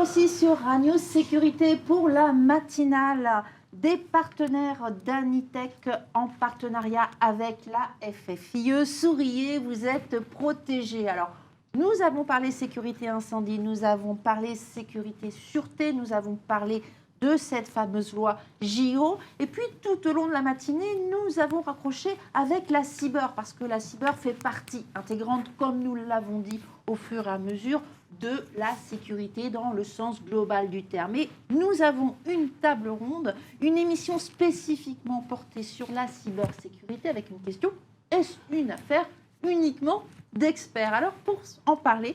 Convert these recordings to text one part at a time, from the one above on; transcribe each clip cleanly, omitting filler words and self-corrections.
aussi sur Radio Sécurité pour la matinale des partenaires d'Anitech en partenariat avec la FFIE. Souriez, vous êtes protégés. Alors, nous avons parlé sécurité incendie, nous avons parlé sécurité sûreté, nous avons parlé de cette fameuse loi JO. Et puis, tout au long de la matinée, nous avons raccroché avec la cyber, parce que la cyber fait partie intégrante, comme nous l'avons dit, au fur et à mesure de la sécurité dans le sens global du terme. Et nous avons une table ronde, une émission spécifiquement portée sur la cybersécurité avec une question: est-ce une affaire uniquement d'experts? Alors, pour en parler,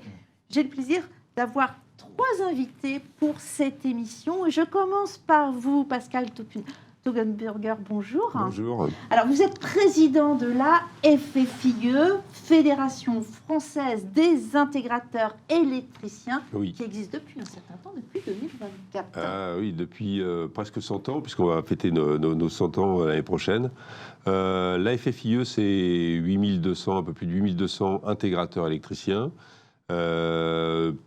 j'ai le plaisir d'avoir trois invités pour cette émission. Je commence par vous, Pascal Toggenburger, bonjour. Bonjour. Alors, vous êtes président de la FFIE, Fédération française des intégrateurs électriciens, Oui. qui existe depuis un certain temps, depuis 2024. Ah oui, depuis presque 100 ans, puisqu'on va fêter nos 100 ans l'année prochaine. La FFIE, c'est 8200, un peu plus de 8200 intégrateurs électriciens.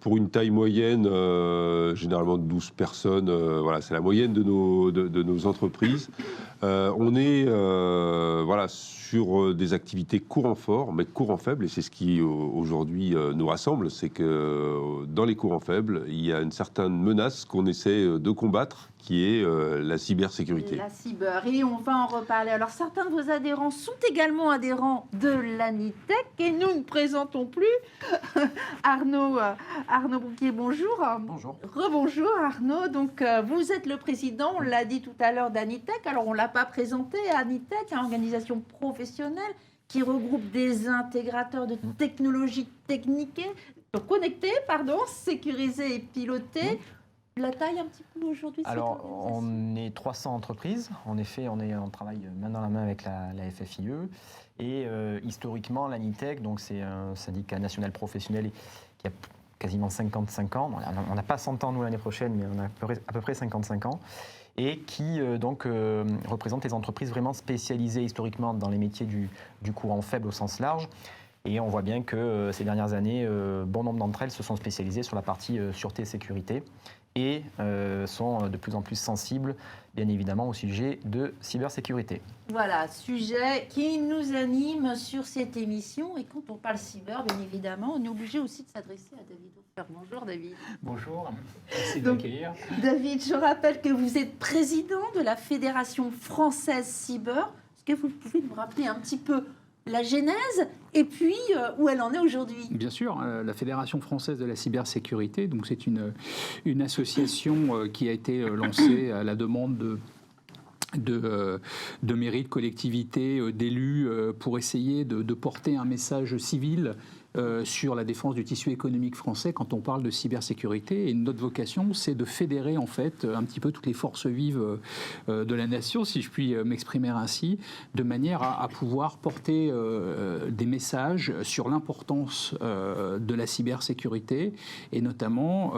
Pour une taille moyenne, généralement de 12 personnes, voilà, c'est la moyenne de nos entreprises. On est voilà, sur des activités courant fort, mais courant faible, et c'est ce qui aujourd'hui nous rassemble, c'est que dans les courants faibles, il y a une certaine menace qu'on essaie de combattre, qui est la cybersécurité. La cyber, et on va en reparler. Alors, certains de vos adhérents sont également adhérents de l'Anitech, et nous ne présentons plus Arnaud Brouquier, bonjour. Bonjour. Rebonjour Arnaud. Donc, vous êtes le président, on l'a dit tout à l'heure, d'Anitech. Alors, on ne l'a pas présenté, Anitech, une organisation professionnelle qui regroupe des intégrateurs de technologies connectées, sécurisées et pilotées. La taille un petit peu aujourd'hui? Alors, on est 300 entreprises. En effet, on travaille main dans la main avec la FFIE. Et historiquement, l'Anitech, donc c'est un syndicat national professionnel qui a quasiment 55 ans. On n'a pas 100 ans, nous, l'année prochaine, mais on a à peu près 55 ans. Et qui représente les entreprises vraiment spécialisées historiquement dans les métiers du courant faible au sens large. Et on voit bien que ces dernières années, bon nombre d'entre elles se sont spécialisées sur la partie sûreté et sécurité et sont de plus en plus sensibles, bien évidemment, au sujet de cybersécurité. Voilà, sujet qui nous anime sur cette émission. Et quand on parle cyber, bien évidemment, on est obligé aussi de s'adresser à David Hofer. Bonjour David. Bonjour, merci de m'accueillir. David, je rappelle que vous êtes président de la Fédération française cyber. Est-ce que vous pouvez nous rappeler un petit peu la genèse et puis où elle en est aujourd'hui? Bien sûr, la Fédération française de la cybersécurité, donc c'est une association qui a été lancée à la demande de mairies, de collectivités, d'élus pour essayer de porter un message civil sur la défense du tissu économique français quand on parle de cybersécurité. Et notre vocation, c'est de fédérer en fait un petit peu toutes les forces vives de la nation, si je puis m'exprimer ainsi, de manière à pouvoir porter des messages sur l'importance de la cybersécurité et notamment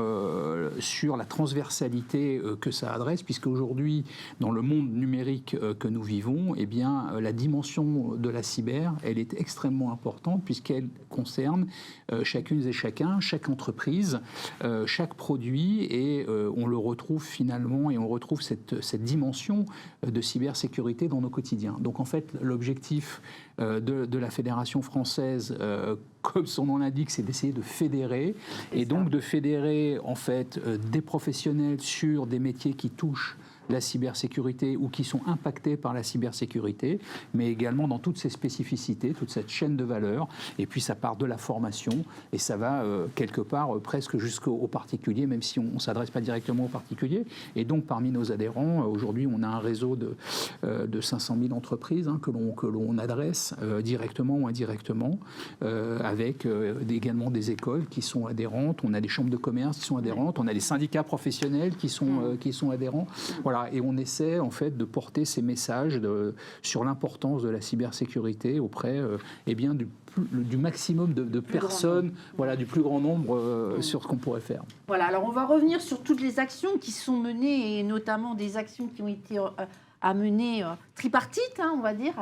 sur la transversalité que ça adresse, puisque aujourd'hui, dans le monde numérique que nous vivons, eh bien, la dimension de la cyber, elle est extrêmement importante puisqu'elle concerne chacune et chacun, chaque entreprise, chaque produit, et on le retrouve finalement, et on retrouve cette dimension de cybersécurité dans nos quotidiens. Donc en fait, l'objectif de la Fédération française, comme son nom l'indique, c'est d'essayer de fédérer, et donc de fédérer en fait des professionnels sur des métiers qui touchent la cybersécurité ou qui sont impactés par la cybersécurité, mais également dans toutes ses spécificités, toute cette chaîne de valeur. Et puis ça part de la formation et ça va quelque part presque jusqu'aux particuliers, même si on ne s'adresse pas directement aux particuliers. Et donc parmi nos adhérents, aujourd'hui on a un réseau de 500 000 entreprises que l'on adresse directement ou indirectement, avec également des écoles qui sont adhérentes, on a des chambres de commerce qui sont adhérentes, on a des syndicats professionnels qui sont adhérents. Voilà. Et on essaie en fait de porter ces messages sur l'importance de la cybersécurité auprès du maximum de personnes, voilà, du plus grand nombre sur ce qu'on pourrait faire. Voilà, alors on va revenir sur toutes les actions qui sont menées, et notamment des actions qui ont été à mener tripartite, on va dire,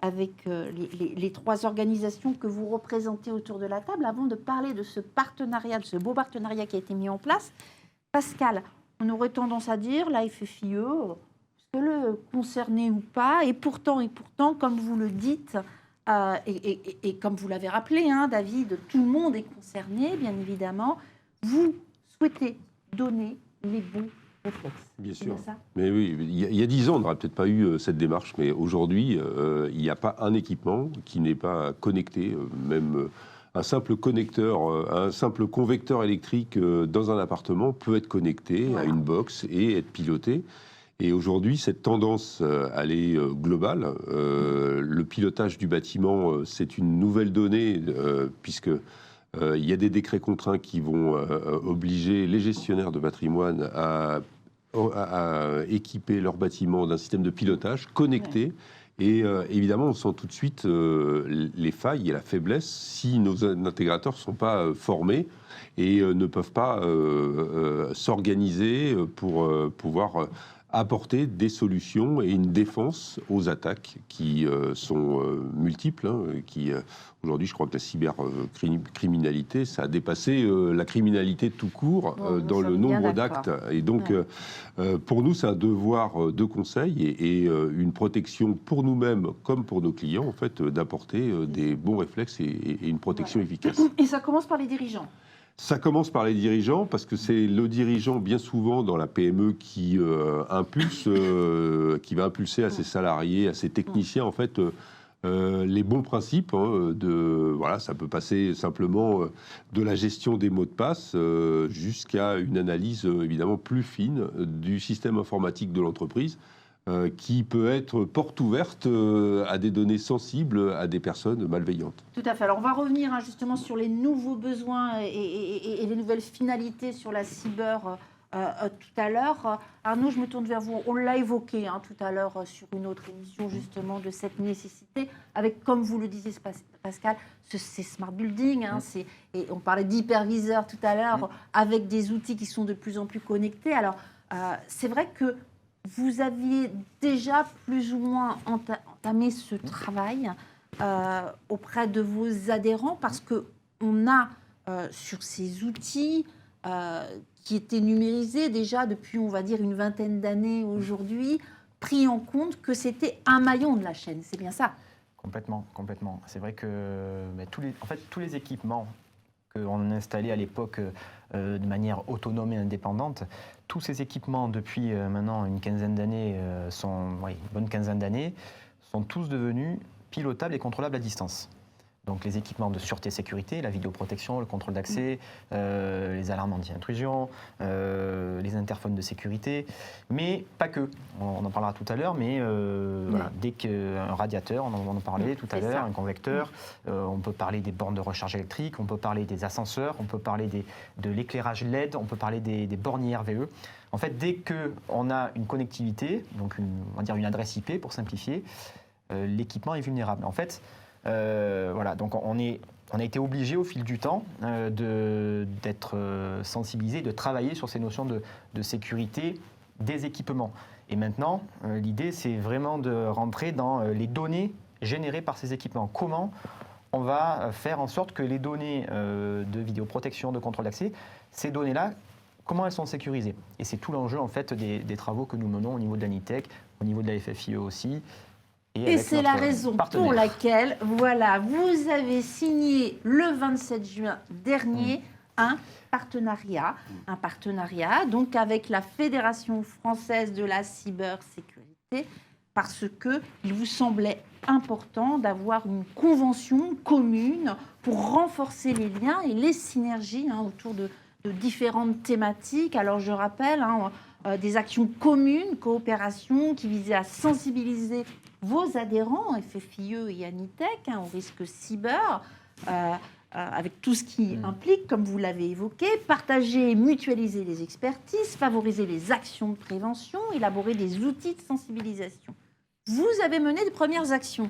avec les trois organisations que vous représentez autour de la table. Avant de parler de ce partenariat, de ce beau partenariat qui a été mis en place, Pascal, on aurait tendance à dire la FFIE, est-ce concerné ou pas, et pourtant, comme vous le dites, et comme vous l'avez rappelé, hein, David, tout le monde est concerné, bien évidemment. Vous souhaitez donner les bons réflexes. Bien sûr. Ça, mais oui, il y a 10 ans, on n'aurait peut-être pas eu cette démarche, mais aujourd'hui, il n'y a pas un équipement qui n'est pas connecté, même un simple connecteur, un simple convecteur électrique dans un appartement peut être connecté à une box et être piloté. Et aujourd'hui, cette tendance, elle est globale. Le pilotage du bâtiment, c'est une nouvelle donnée, puisque il y a des décrets contraints qui vont obliger les gestionnaires de patrimoine à équiper leur bâtiment d'un système de pilotage connecté. Ouais. Et évidemment, on sent tout de suite les failles et la faiblesse si nos intégrateurs ne sont pas formés et ne peuvent pas s'organiser pour pouvoir apporter des solutions et une défense aux attaques qui sont multiples. Hein, aujourd'hui, je crois que la cybercriminalité, ça a dépassé la criminalité tout court dans le nombre d'actes. Et donc, pour nous, c'est un devoir de conseil et une protection pour nous-mêmes comme pour nos clients, en fait, d'apporter des bons réflexes et une protection efficace. Et ça commence par les dirigeants. Ça commence par les dirigeants, parce que c'est le dirigeant, bien souvent, dans la PME, qui va impulser à ses salariés, à ses techniciens, en fait, les bons principes. Hein, voilà, ça peut passer simplement de la gestion des mots de passe jusqu'à une analyse, évidemment, plus fine du système informatique de l'entreprise, qui peut être porte ouverte à des données sensibles à des personnes malveillantes. Tout à fait. Alors, on va revenir justement sur les nouveaux besoins et les nouvelles finalités sur la cyber tout à l'heure. Arnaud, je me tourne vers vous. On l'a évoqué tout à l'heure sur une autre émission, justement, de cette nécessité, avec, comme vous le disiez, Pascal, ces smart buildings. Et on parlait d'hyperviseurs tout à l'heure, avec des outils qui sont de plus en plus connectés. Alors, c'est vrai que vous aviez déjà plus ou moins entamé ce travail auprès de vos adhérents, parce qu'on a sur ces outils qui étaient numérisés déjà depuis, on va dire, une vingtaine d'années aujourd'hui, pris en compte que c'était un maillon de la chaîne. C'est bien ça? Complètement. C'est vrai que tous les équipements qu'on a installés à l'époque de manière autonome et indépendante, tous ces équipements, depuis maintenant une quinzaine d'années, une bonne quinzaine d'années, sont tous devenus pilotables et contrôlables à distance. Donc les équipements de sûreté-sécurité, la vidéoprotection, le contrôle d'accès, les alarmes anti-intrusion, les interphones de sécurité, mais pas que. On en parlera tout à l'heure, mais voilà, dès qu'un radiateur, on en parlait tout à l'heure, un convecteur, on peut parler des bornes de recharge électrique, on peut parler des ascenseurs, on peut parler de l'éclairage LED, on peut parler des bornes IRVE. En fait, dès qu'on a une connectivité, donc on va dire une adresse IP pour simplifier, l'équipement est vulnérable. En fait, voilà, donc on a été obligé au fil du temps d'être sensibilisé, de travailler sur ces notions de sécurité des équipements. Et maintenant, l'idée, c'est vraiment de rentrer dans les données générées par ces équipements. Comment on va faire en sorte que les données de vidéoprotection, de contrôle d'accès, ces données-là, comment elles sont sécurisées? Et c'est tout l'enjeu en fait des travaux que nous menons au niveau de l'ANITEC, au niveau de la FFIE aussi. Et c'est la raison pour laquelle, voilà, vous avez signé le 27 juin dernier un partenariat donc avec la Fédération française de la cybersécurité, parce qu'il vous semblait important d'avoir une convention commune pour renforcer les liens et les synergies autour de différentes thématiques. Alors je rappelle des actions communes, coopération, qui visaient à sensibiliser vos adhérents, FFIE et ANITEC, au risque cyber, avec tout ce qui implique, comme vous l'avez évoqué, partager et mutualiser les expertises, favoriser les actions de prévention, élaborer des outils de sensibilisation. Vous avez mené de premières actions.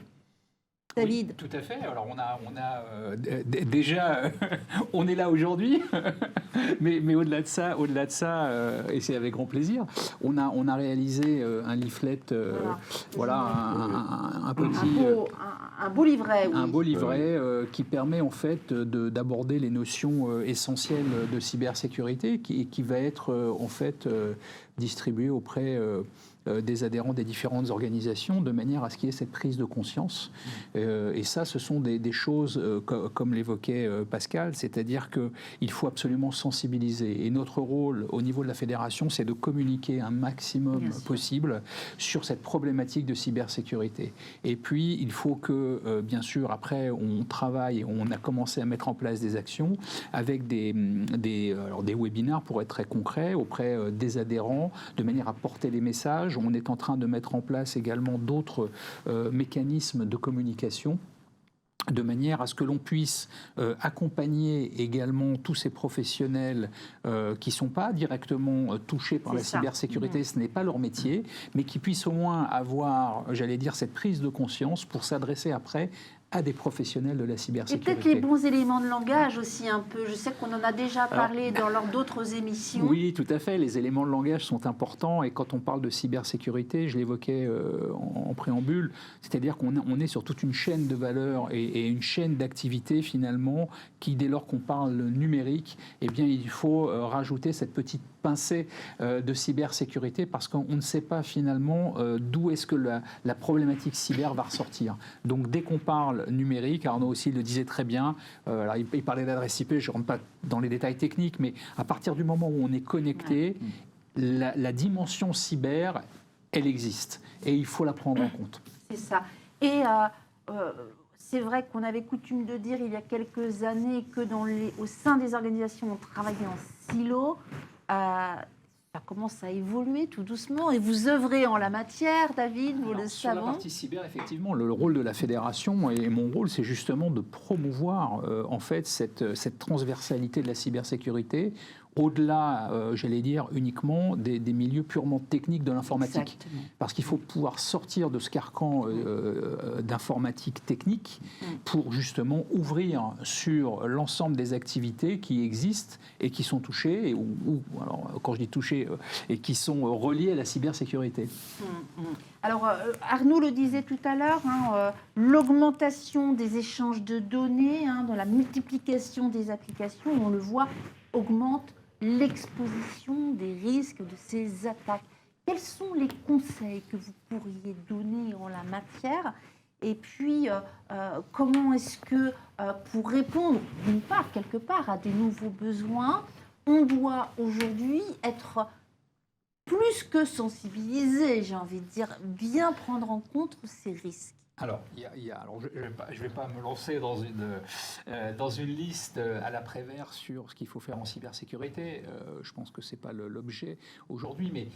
David. Oui, tout à fait. Alors déjà, on est là aujourd'hui, mais au-delà de ça, et c'est avec grand plaisir, on a réalisé un leaflet, un petit, un beau livret, oui. un beau livret qui permet en fait d'aborder les notions essentielles de cybersécurité, qui va être en fait distribué auprès des adhérents des différentes organisations, de manière à ce qu'il y ait cette prise de conscience. Et ça, ce sont des choses, comme l'évoquait Pascal, c'est-à-dire qu'il faut absolument sensibiliser. Et notre rôle au niveau de la fédération, c'est de communiquer un maximum possible sur cette problématique de cybersécurité. Et puis, il faut que, bien sûr, après, on travaille, on a commencé à mettre en place des actions avec des webinaires, pour être très concret, auprès des adhérents, de manière à porter les messages. On est en train de mettre en place également d'autres mécanismes de communication, de manière à ce que l'on puisse accompagner également tous ces professionnels qui ne sont pas directement touchés par la cybersécurité, ce n'est pas leur métier, mais qui puissent au moins avoir, j'allais dire, cette prise de conscience pour s'adresser après à des professionnels de la cybersécurité. Et peut-être les bons éléments de langage aussi un peu. Je sais qu'on en a déjà parlé lors d'autres émissions. Oui, tout à fait. Les éléments de langage sont importants. Et quand on parle de cybersécurité, je l'évoquais en préambule, c'est-à-dire qu'on est sur toute une chaîne de valeurs et une chaîne d'activités finalement qui, dès lors qu'on parle numérique, eh bien, il faut rajouter cette petite pincée de cybersécurité, parce qu'on ne sait pas finalement d'où est-ce que la problématique cyber va ressortir. Donc dès qu'on parle numérique, Arnaud aussi le disait très bien, alors il parlait d'adresse IP, je ne rentre pas dans les détails techniques, mais à partir du moment où on est connecté, la dimension cyber, elle existe et il faut la prendre en compte. C'est ça. Et c'est vrai qu'on avait coutume de dire il y a quelques années que au sein des organisations, on travaillait en silo. Ça commence à évoluer tout doucement et vous œuvrez en la matière, David, nous le savons. Sur la partie cyber, effectivement, le rôle de la fédération et mon rôle, c'est justement de promouvoir en fait cette transversalité de la cybersécurité au-delà, j'allais dire, uniquement des milieux purement techniques de l'informatique. Exactement. Parce qu'il faut pouvoir sortir de ce carcan d'informatique technique pour justement ouvrir sur l'ensemble des activités qui existent et qui sont touchées, alors, quand je dis touchées, et qui sont reliées à la cybersécurité. Alors, Arnaud le disait tout à l'heure, l'augmentation des échanges de données, dans la multiplication des applications, on le voit, augmente l'exposition des risques de ces attaques. Quels sont les conseils que vous pourriez donner en la matière? Et puis, comment est-ce que, pour répondre, d'une part, quelque part, à des nouveaux besoins, on doit aujourd'hui être plus que sensibilisé, j'ai envie de dire, bien prendre en compte ces risques? Alors, alors je ne vais pas me lancer dans une liste à la Prévert sur ce qu'il faut faire en cybersécurité. Je pense que ce n'est pas l'objet aujourd'hui, mais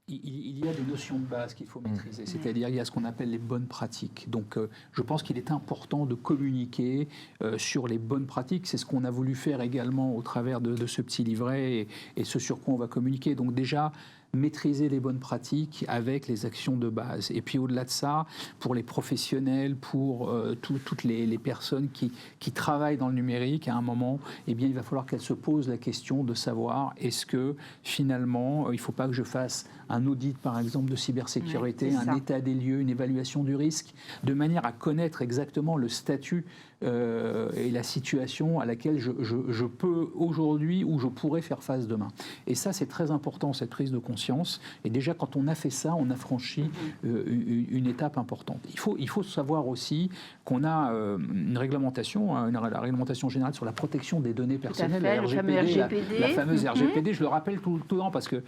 il y a des notions de base qu'il faut maîtriser. C'est-à-dire, il y a ce qu'on appelle les bonnes pratiques. Donc, je pense qu'il est important de communiquer sur les bonnes pratiques. C'est ce qu'on a voulu faire également au travers de ce petit livret et ce sur quoi on va communiquer. Donc, déjà, maîtriser les bonnes pratiques avec les actions de base. Et puis au-delà de ça, pour les professionnels, pour toutes les personnes qui travaillent dans le numérique, à un moment, eh bien, il va falloir qu'elles se posent la question de savoir est-ce que finalement, il ne faut pas que je fasse un audit, par exemple, de cybersécurité, un état des lieux, une évaluation du risque, de manière à connaître exactement le statut et la situation à laquelle je peux aujourd'hui ou je pourrais faire face demain. Et ça, c'est très important, cette prise de conscience. Et déjà, quand on a fait ça, on a franchi une étape importante. Il faut savoir aussi qu'on a une réglementation, la réglementation générale sur la protection des données personnelles, la RGPD, la fameuse RGPD. Je le rappelle tout le temps parce que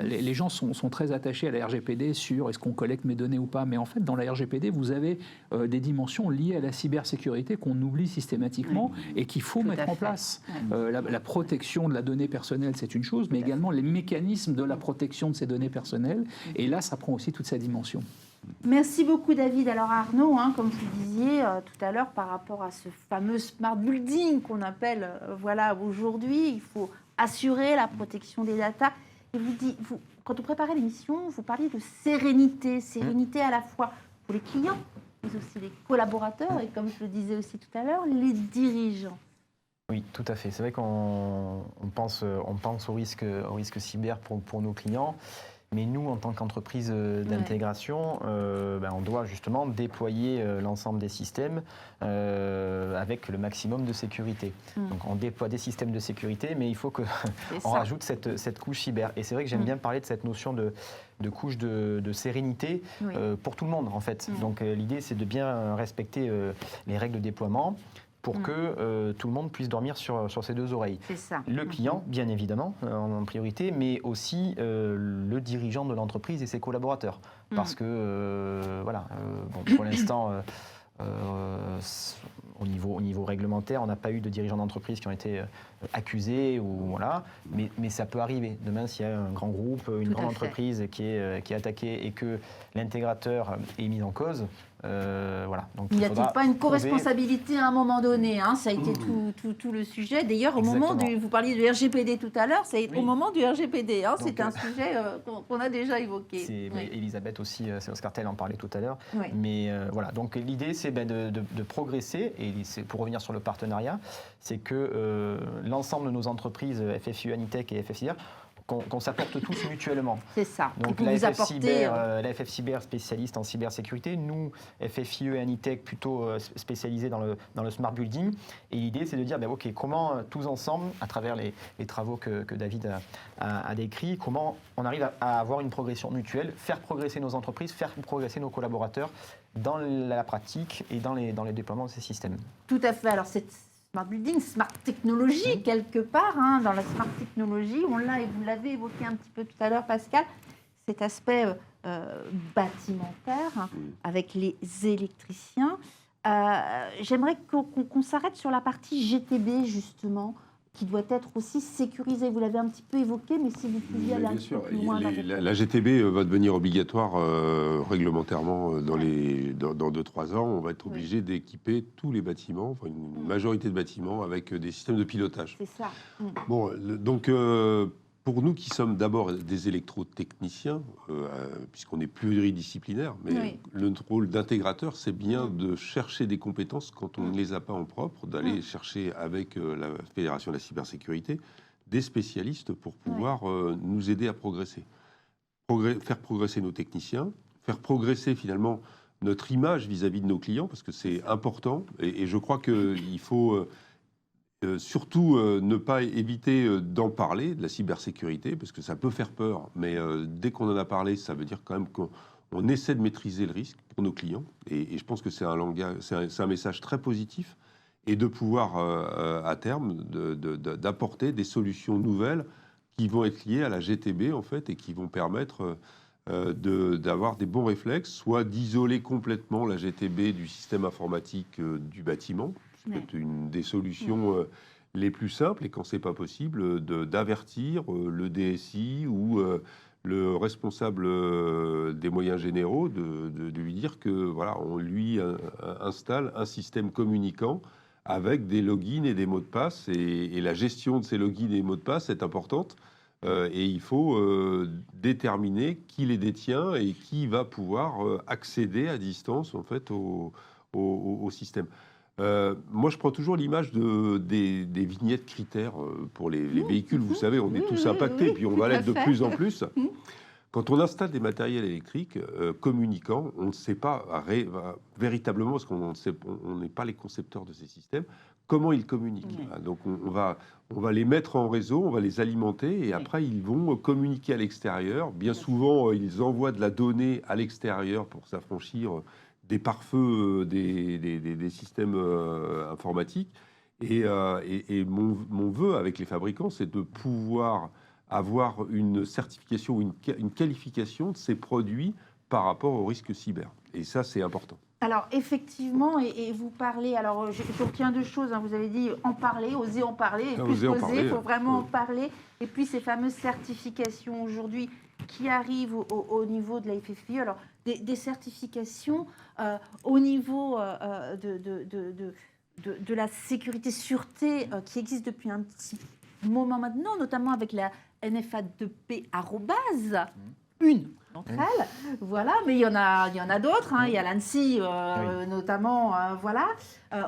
les gens sont très attachés à la RGPD sur est-ce qu'on collecte mes données ou pas. Mais en fait, dans la RGPD, vous avez des dimensions liées à la cybersécurité qu'on oublie systématiquement et qu'il faut mettre en place. La protection de la donnée personnelle, c'est une chose, mais également les mécanismes de la protection de ces données personnelles. Et là, ça prend aussi toute sa dimension. Merci beaucoup, David. Alors Arnaud, comme vous disiez tout à l'heure, par rapport à ce fameux smart building qu'on appelle aujourd'hui, il faut assurer la protection des data. Et quand on préparait l'émission, vous parliez de sérénité à la fois pour les clients, mais aussi les collaborateurs et, comme je le disais aussi tout à l'heure, les dirigeants. Oui, tout à fait. C'est vrai qu'on pense au risque cyber pour nos clients. Mais nous, en tant qu'entreprise d'intégration, on doit justement déployer l'ensemble des systèmes avec le maximum de sécurité. Donc on déploie des systèmes de sécurité, mais il faut qu'on rajoute cette couche cyber. Et c'est vrai que j'aime bien parler de cette notion de couche de sérénité pour tout le monde, en fait. Donc l'idée, c'est de bien respecter les règles de déploiement pour que tout le monde puisse dormir sur ses deux oreilles. C'est ça. Le client, bien évidemment, en priorité, mais aussi le dirigeant de l'entreprise et ses collaborateurs. Parce que, pour l'instant, au niveau réglementaire, on n'a pas eu de dirigeants d'entreprise qui ont été accusés, mais ça peut arriver. Demain, s'il y a un grand groupe, une grande entreprise qui est attaquée et que l'intégrateur est mis en cause, Donc, n'y a-t-il pas une co-responsabilité à un moment donné, Ça a été tout le sujet. D'ailleurs, au moment vous parliez du RGPD tout à l'heure, c'est au moment du RGPD. C'est un sujet qu'on a déjà évoqué. Elisabeth aussi, c'est Oscar Tell en parlait tout à l'heure. Oui. Mais donc l'idée, c'est de progresser. Et pour revenir sur le partenariat, c'est que l'ensemble de nos entreprises, FFIE, Anitech et FF Cyber, qu'on s'apporte tous mutuellement. C'est ça. Donc la FF Cyber spécialiste en cybersécurité, nous, FFIE et Anitech plutôt spécialisés dans le smart building. Et l'idée, c'est de dire, comment tous ensemble, à travers les travaux que David a décrits, comment on arrive à avoir une progression mutuelle, faire progresser nos entreprises, faire progresser nos collaborateurs dans la pratique et dans les déploiements de ces systèmes. Tout à fait. Alors, Smart Building, Smart Technologie, quelque part, dans la Smart Technologie, et vous l'avez évoqué un petit peu tout à l'heure, Pascal, cet aspect bâtimentaire avec les électriciens. J'aimerais qu'on s'arrête sur la partie GTB, justement, qui doit être aussi sécurisée. Vous l'avez un petit peu évoqué, mais si vous pouviez aller un petit peu plus loin. La GTB va devenir obligatoire réglementairement dans 2-3 ans. On va être obligé d'équiper tous les bâtiments, une majorité de bâtiments, avec des systèmes de pilotage. C'est ça. Bon, donc pour nous qui sommes d'abord des électrotechniciens, puisqu'on est pluridisciplinaire, mais notre rôle d'intégrateur, c'est bien de chercher des compétences quand on ne les a pas en propre, d'aller chercher avec la Fédération de la cybersécurité des spécialistes pour pouvoir nous aider à progresser. Faire progresser nos techniciens, faire progresser finalement notre image vis-à-vis de nos clients, parce que c'est important, et je crois qu'il faut... surtout ne pas éviter d'en parler, de la cybersécurité, parce que ça peut faire peur, mais dès qu'on en a parlé, ça veut dire quand même qu'on essaie de maîtriser le risque pour nos clients, et je pense que c'est un message très positif, et de pouvoir, à terme, d'apporter des solutions nouvelles qui vont être liées à la GTB, en fait, et qui vont permettre d'avoir des bons réflexes, soit d'isoler complètement la GTB du système informatique du bâtiment. C'est une des solutions les plus simples, et quand c'est pas possible, d'avertir le DSI ou le responsable des moyens généraux, de lui dire que on lui installe un système communicant avec des logins et des mots de passe, et la gestion de ces logins et mots de passe est importante. Et il faut déterminer qui les détient et qui va pouvoir accéder à distance en fait au système. Moi, je prends toujours l'image des vignettes critères pour les véhicules. Vous savez, on est tous impactés, puis on va l'être de plus en plus. Quand on installe des matériels électriques communicants, on ne sait pas véritablement, parce qu'on n'est pas les concepteurs de ces systèmes, comment ils communiquent. Donc on va les mettre en réseau, on va les alimenter, et après ils vont communiquer à l'extérieur. Bien souvent, ils envoient de la donnée à l'extérieur pour s'affranchir des pare-feux des systèmes informatiques. Et mon vœu avec les fabricants, c'est de pouvoir avoir une certification ou une qualification de ces produits par rapport au risque cyber. Et ça, c'est important. Alors, effectivement, et vous parlez... Alors, je retiens deux choses. Vous avez dit en parler, oser en parler. Et plus oser, il faut vraiment en parler. Et puis, ces fameuses certifications aujourd'hui qui arrivent au niveau de la FFIE. Alors, des certifications au niveau de la sécurité, sûreté, qui existe depuis un petit moment maintenant, notamment avec la NFA2P @. Une. d'entre elles, voilà, mais il y en a d'autres, il y a l'ANSSI notamment, voilà,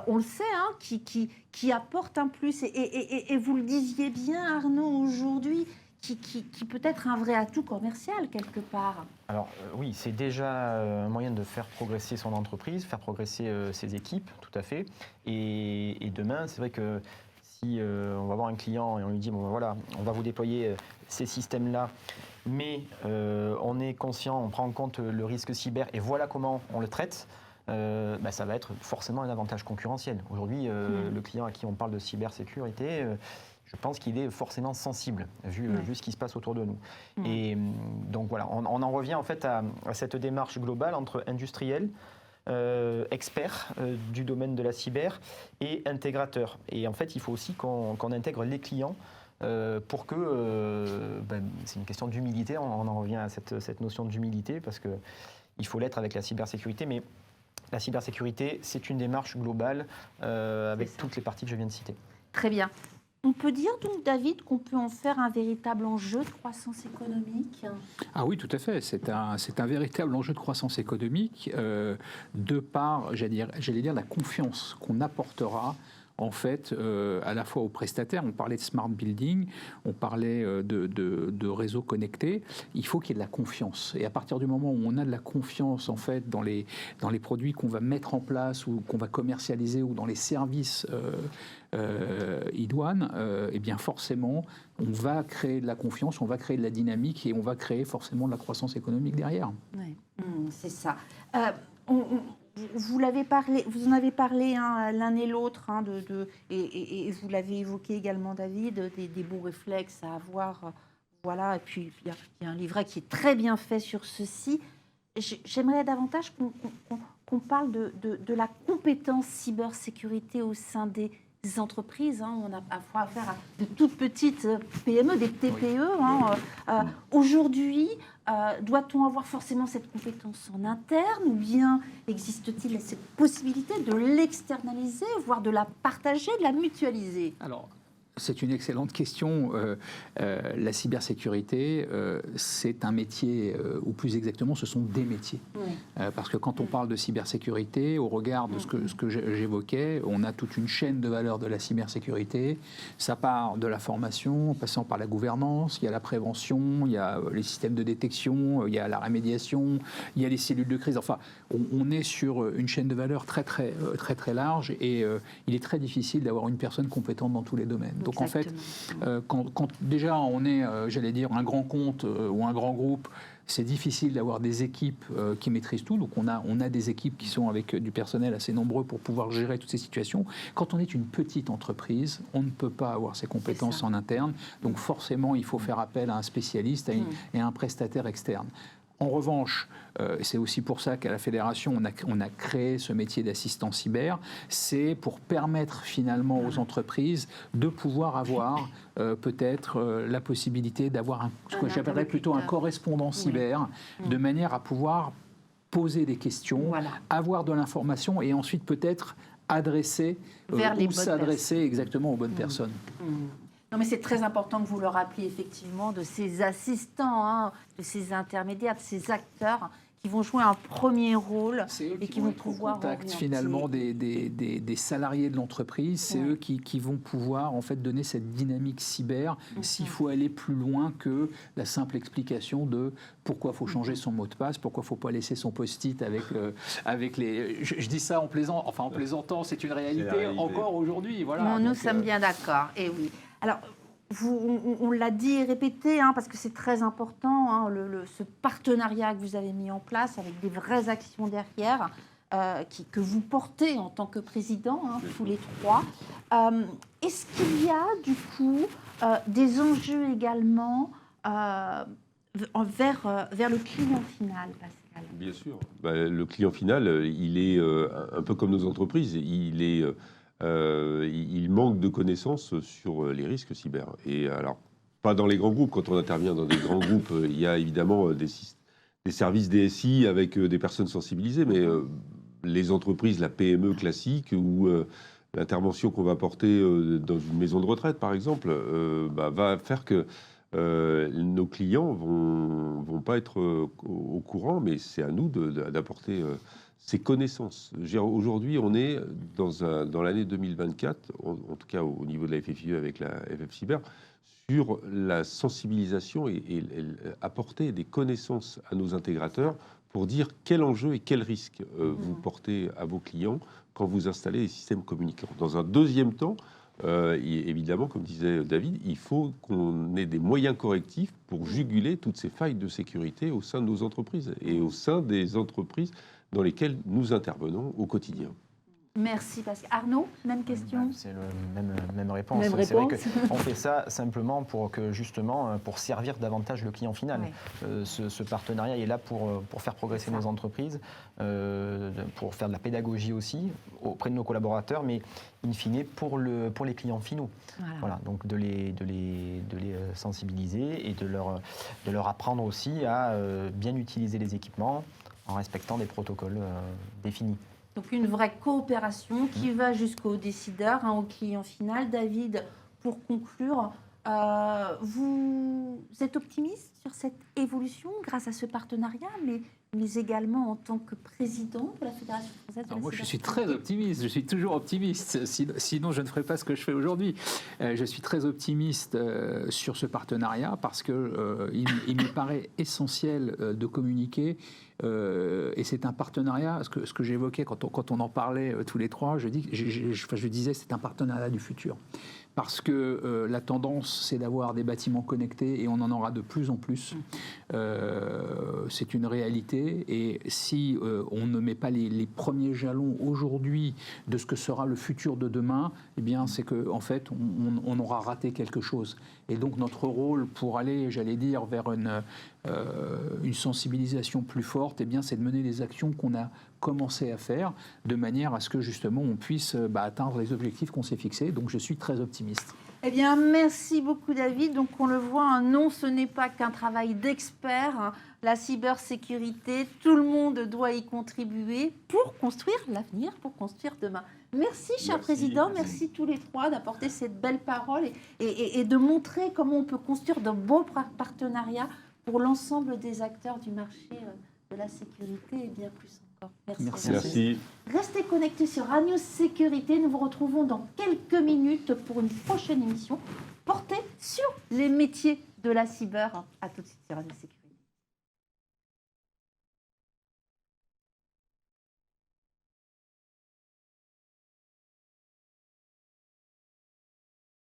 on le sait, qui apporte un plus, et vous le disiez bien, Arnaud, aujourd'hui, qui peut être un vrai atout commercial quelque part. Alors oui, c'est déjà un moyen de faire progresser son entreprise, faire progresser ses équipes, tout à fait. Et demain, c'est vrai que si on va voir un client et on lui dit, bon voilà, on va vous déployer ces systèmes-là, mais on est conscient, on prend en compte le risque cyber et voilà comment on le traite, ça va être forcément un avantage concurrentiel. Aujourd'hui, le client à qui on parle de cybersécurité, je pense qu'il est forcément sensible, vu ce qui se passe autour de nous. Et donc voilà, on en revient en fait à cette démarche globale entre industriels, experts du domaine de la cyber et intégrateurs. Et en fait, il faut aussi qu'on intègre les clients pour que, c'est une question d'humilité, on en revient à cette notion d'humilité, parce qu'il faut l'être avec la cybersécurité, mais la cybersécurité, c'est une démarche globale avec toutes les parties que je viens de citer. Très bien. On peut dire donc, David, qu'on peut en faire un véritable enjeu de croissance économique ? Ah oui, tout à fait. C'est un véritable enjeu de croissance économique de par, j'allais dire, la confiance qu'on apportera en fait, à la fois aux prestataires. On parlait de smart building, on parlait de réseaux connectés. Il faut qu'il y ait de la confiance. Et à partir du moment où on a de la confiance en fait dans les produits qu'on va mettre en place ou qu'on va commercialiser ou dans les services idoines, eh bien forcément, on va créer de la confiance, on va créer de la dynamique et on va créer forcément de la croissance économique derrière. Oui, c'est ça. Vous en avez parlé l'un et l'autre, et vous l'avez évoqué également, David, des bons réflexes à avoir. Voilà, et puis il y a un livret qui est très bien fait sur ceci. J'aimerais davantage qu'on parle de la compétence cybersécurité au sein des entreprises. On a parfois affaire à de toutes petites PME, des TPE. Aujourd'hui, doit-on avoir forcément cette compétence en interne, ou bien existe-t-il cette possibilité de l'externaliser, voire de la partager, de la mutualiser ? Alors, c'est une excellente question. La cybersécurité, c'est un métier, ou plus exactement, ce sont des métiers. Parce que quand on parle de cybersécurité, au regard de ce que j'évoquais, on a toute une chaîne de valeur de la cybersécurité. Ça part de la formation, en passant par la gouvernance, il y a la prévention, il y a les systèmes de détection, il y a la rémédiation, il y a les cellules de crise. Enfin, on est sur une chaîne de valeur très large, et il est très difficile d'avoir une personne compétente dans tous les domaines. Donc exactement. En fait, quand déjà on est, j'allais dire, un grand compte ou un grand groupe, c'est difficile d'avoir des équipes qui maîtrisent tout. Donc on a des équipes qui sont avec du personnel assez nombreux pour pouvoir gérer toutes ces situations. Quand on est une petite entreprise, on ne peut pas avoir ces compétences en interne. Donc forcément, il faut faire appel à un spécialiste et à un prestataire externe. En revanche, c'est aussi pour ça qu'à la Fédération, on a créé ce métier d'assistant cyber. C'est pour permettre finalement aux entreprises de pouvoir avoir peut-être la possibilité d'avoir ce que j'appellerais plutôt un correspondant cyber, de manière à pouvoir poser des questions, avoir de l'information et ensuite peut-être adresser ou s'adresser exactement aux bonnes personnes. Non, mais c'est très important que vous le rappeliez, effectivement, de ces assistants, de ces intermédiaires, de ces acteurs qui vont jouer un premier rôle et qui vont pouvoir contact finalement des salariés de l'entreprise. C'est eux qui vont pouvoir en fait donner cette dynamique cyber s'il faut aller plus loin que la simple explication de pourquoi il faut changer son mot de passe, pourquoi il ne faut pas laisser son post-it avec les... Je dis ça en plaisantant, c'est une réalité encore aujourd'hui. Voilà. Nous sommes bien d'accord, et oui. Alors, on l'a dit et répété, parce que c'est très important, ce partenariat que vous avez mis en place avec des vraies actions derrière, que vous portez en tant que président, tous les trois. Est-ce qu'il y a, du coup, des enjeux également vers le client final, Pascal ? Bien sûr. Le client final, il est un peu comme nos entreprises, il manque de connaissances sur les risques cyber. Et alors, pas dans les grands groupes. Quand on intervient dans des grands groupes, il y a évidemment des services DSI avec des personnes sensibilisées, mais les entreprises, la PME classique ou l'intervention qu'on va porter dans une maison de retraite, par exemple, va faire que nos clients vont pas être au courant, mais c'est à nous d'apporter ces connaissances. Aujourd'hui, on est dans l'année 2024, en tout cas au niveau de la FFIE avec la FF Cyber, sur la sensibilisation et apporter des connaissances à nos intégrateurs pour dire quel enjeu et quel risque vous portez à vos clients quand vous installez des systèmes communicants. Dans un deuxième temps, évidemment, comme disait David, il faut qu'on ait des moyens correctifs pour juguler toutes ces failles de sécurité au sein de nos entreprises et au sein des entreprises dans lesquelles nous intervenons au quotidien. Merci Pascal. Arnaud, même question. C'est la même réponse. Même C'est vrai réponse. qu'on fait ça simplement pour que justement pour servir davantage le client final. Oui. Ce partenariat est là pour faire progresser nos entreprises, pour faire de la pédagogie aussi auprès de nos collaborateurs, mais in fine pour les clients finaux. Voilà, donc de les sensibiliser et de leur apprendre aussi à bien utiliser les équipements en respectant des protocoles définis. Donc une vraie coopération qui va jusqu'au décideur, au client final. David, pour conclure, vous êtes optimiste sur cette évolution grâce à ce partenariat, mais également en tant que président de la Fédération française de la Moi, je suis cybersécurité. très optimiste, je suis toujours optimiste, sinon je ne ferais pas ce que je fais aujourd'hui. Je suis très optimiste sur ce partenariat parce qu'il me paraît essentiel de communiquer. Et c'est un partenariat, ce que j'évoquais quand on en parlait tous les trois, je disais c'est un partenariat du futur. Parce que la tendance, c'est d'avoir des bâtiments connectés et on en aura de plus en plus. C'est une réalité. Et si on ne met pas les premiers jalons aujourd'hui de ce que sera le futur de demain, eh bien, c'est qu'en fait, on aura raté quelque chose. Et donc, notre rôle pour aller, j'allais dire, vers une sensibilisation plus forte, eh bien, c'est de mener les actions qu'on a commencé à faire de manière à ce que justement on puisse atteindre les objectifs qu'on s'est fixés. Donc je suis très optimiste. Eh bien, merci beaucoup David. Donc on le voit, non, ce n'est pas qu'un travail d'expert. La cybersécurité, tout le monde doit y contribuer pour construire l'avenir, pour construire demain. Merci, cher président, merci tous les trois d'apporter cette belle parole et de montrer comment on peut construire de beaux partenariats pour l'ensemble des acteurs du marché de la sécurité et bien plus encore. Merci. Restez connectés sur Radio Sécurité. Nous vous retrouvons dans quelques minutes pour une prochaine émission portée sur les métiers de la cyber. À tout de suite sur Radio Sécurité.